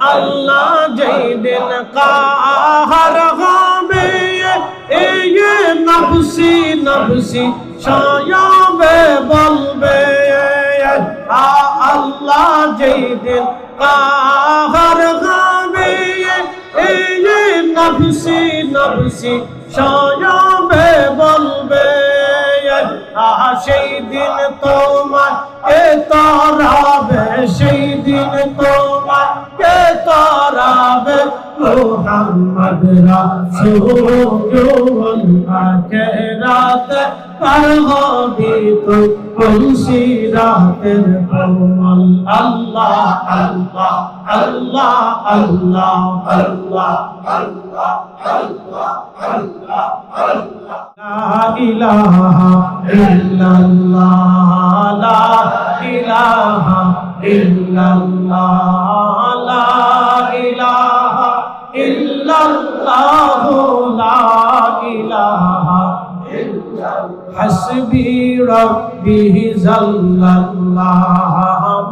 আল্লাহ যেই দিন কাহার হবে ये नफसी नफसी शायाबे बलबे अल्लाह যেই দিন কাহার হবে ये नफसी नफसी शायाबे बलबे সেই দিন তোমাকে তারাবে সেই দিন তোমাকে তারাবে মুহাম্মদ রাসূলুল আখিরাত পার হবি তো কুলসিরাতের কমল আল্লাহ আল্লাহ আল্লাহ আল্লাহ আল্লাহ আল্লাহ আল্লাহ আল্লাহ আল্লাহ লা ইলাহা ইল্লাল্লাহ লা ইলাহা ইল্লাল্লাহ লা ইলাহা ইল্লাল্লাহ লা ইলাহা ইল্লাল্লাহ হাসবি রাব্বি জাল্লাল্লাহ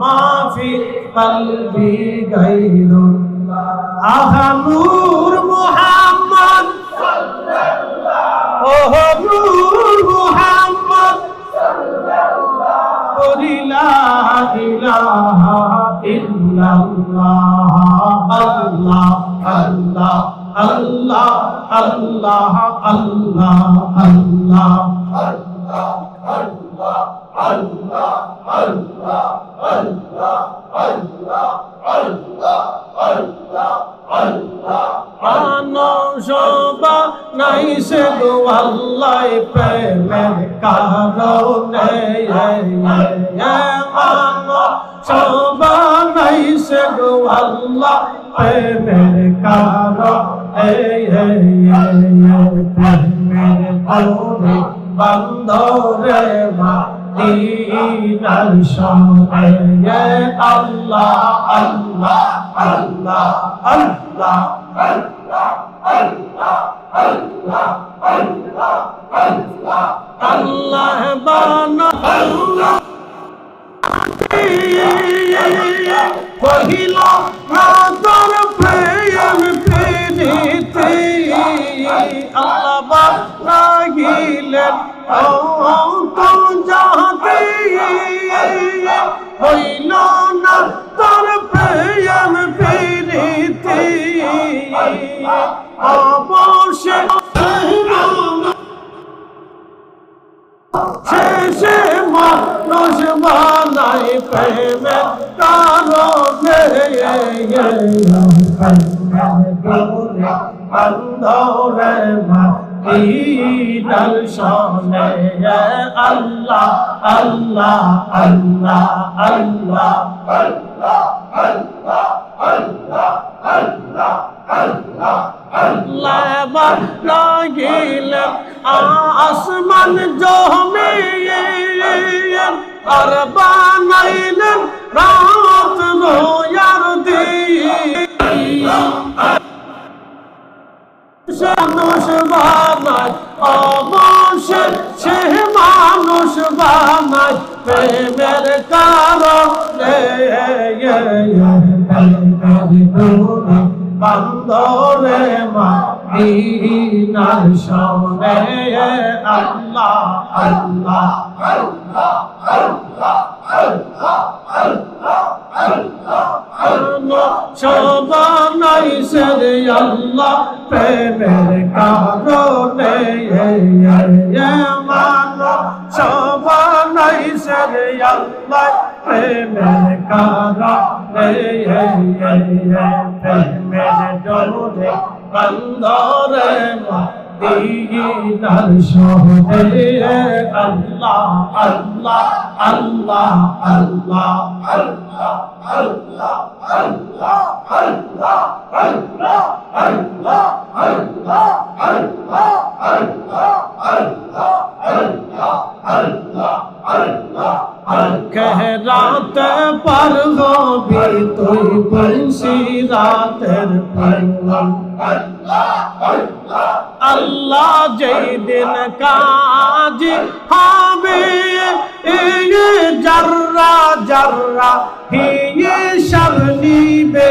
মা ফি কলবি গায়রুল্লাহ আহা নূর মুহাম্মদ সাল্লাল্লাহু ও নূর মুহাম্মদ সাল্লাল্লাহু লা ইলাহা ইল্লাল্লাহ আল্লাহ আল্লাহ আল্লাহ আল্লাহ আল্লাহ আল্লাহ আল্লাহ আল্লাহ আল্লাহ আল্লাহ আল্লাহ আল্লাহ আল্লাহ আল্লাহ আল্লাহ আনশবা নাইসে গো আল্লাহ প্রেমের কারণে আনশবা নাইসে গো আল্লাহ প্রেমের কারণে প্রেমের কারণে বন্ধরে মদিনার শহরে আল্লাহ আল্লাহ আল্লাহ আল্লাহ আল্লাহ আল্লাহ আল্লাহ আল্লাহ আল্লাহ আল্লাহ বানা আল্লাহ কহিল না তোর প্রেম প্রীতি আল্লাহ বানাইলেন তো যাতে হইল না তোর প্রেম প্রীতি অবশ্যই শেষে মানুষ বানাই প্রেমের কারণে বন্ধরে মদিনার শহরে আল্লাহ আল্লাহ আল্লাহ আল্লাহ আল্লাহ আল্লাহ আল্লাহ আল্লাহ আল্লাহ আল্লাহ বানাইলেন আসমান জমিন আর বানাইলেন রাত আর দিন মানুষ বানায় অবশ্যই মানুষ বানায় প্রেমের কারণে বন্ধরে মদিনার শহরে আল্লাহ আল্লাহ আল্লাহ আল্লাহ আল্লাহ আল্লাহ আল্লাহ সবাই সরে আল্লাহ প্রেমের কারণে মানো সবাই সরে আল্লাহ প্রেমের কারণে প্রেমের জলে বন্ধরে মদিনার শহরে আল্লাহ আল্লাহ আল্লাহ আল্লাহ আল্লাহ আল্লাহ আল্লাহ আল্লাহ আল্লাহ আল্লাহ আল্লাহ আল্লাহ আল্লাহ আল্লাহ আল্লাহ আল্লাহ আল্লাহ कहरात पर होबी तुई बंसी रातेर पैगम अल्लाह जय दिन काज হবে जर्रा जर्रा ही ये शब निबे